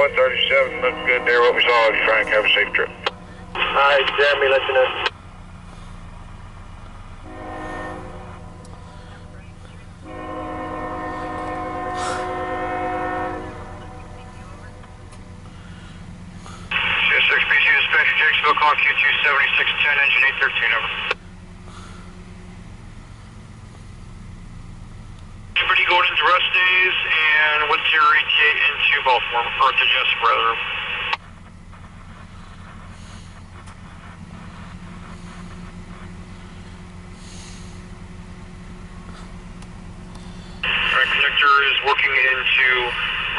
Q137, looks good there. What we saw of you, Frank. Have a safe trip. Alright, Jeremy, let you know. CSX BC dispatcher, Jacksonville, call Q276-10, engine 813, over. Everybody going into rest days, and what's your ETA into Baltimore, or to Jessup, rather? Alright, connector is working into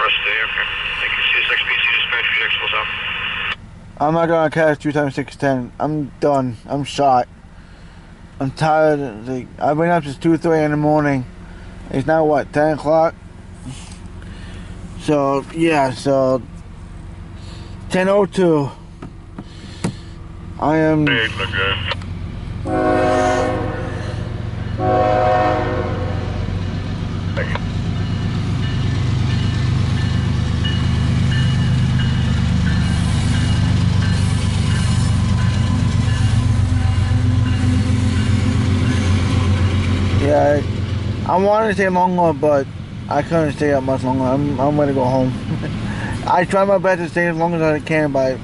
rest day, okay. Thank you, CSX BC dispatcher, Jacksonville's out. I'm not gonna catch 2x610. I'm done. I'm shot. I'm tired. I've been up since 2 or 3 in the morning. It's now what, 10 o'clock? So yeah, so 10:02. I am. Hey, look good. Thank you. Yeah, I wanted to stay longer, but I couldn't stay up much longer. I'm gonna go home. I try my best to stay as long as I can, but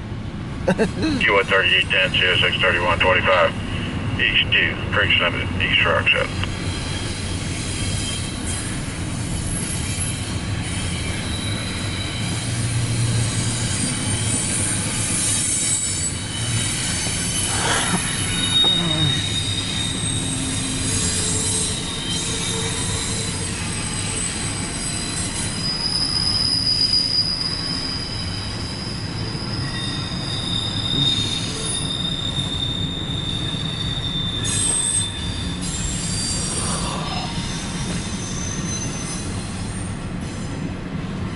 Q138-10, CSX 3125, East 2, Freight Limited, East Rockset.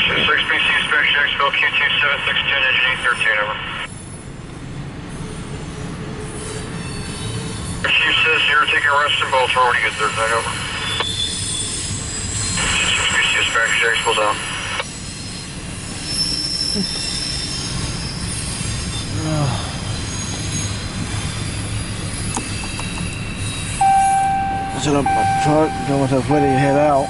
CSX BC dispatch, Jacksonville, Q276-10, engine 813, over. Chief says you're taking a rest in Baltimore when you get there tonight, over. CSX BC dispatch, Jacksonville's out. set up my truck, get myself ready to head out.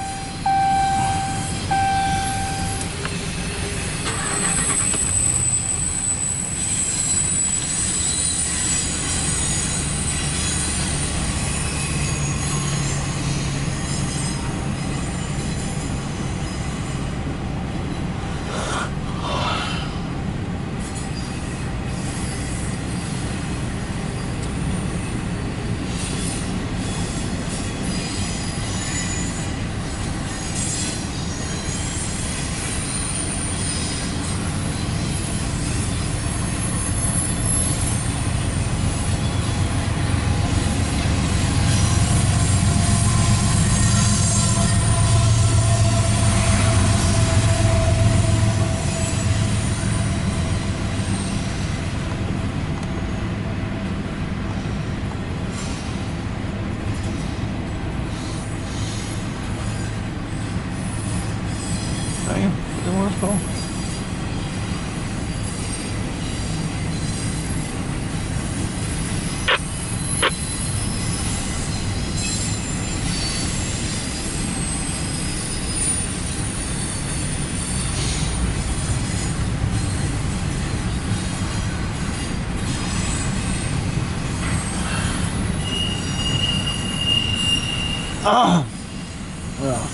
Well.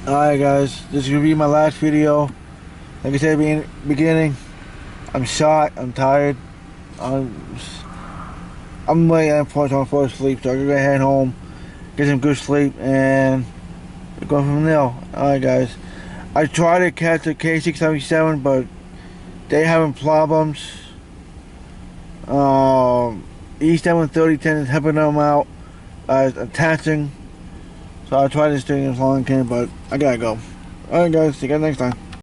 Alright guys, this is gonna be my last video. Like I said at the beginning, I'm shot, I'm tired. I'm ready at point to fall asleep, so I'm gonna head home, get some good sleep, and go from there. Alright guys, I tried to catch the K677, but they having problems. Eastbound 3010 is helping them out, attaching. So I tried this thing as long as I can, but I gotta go. Alright guys, see you guys next time.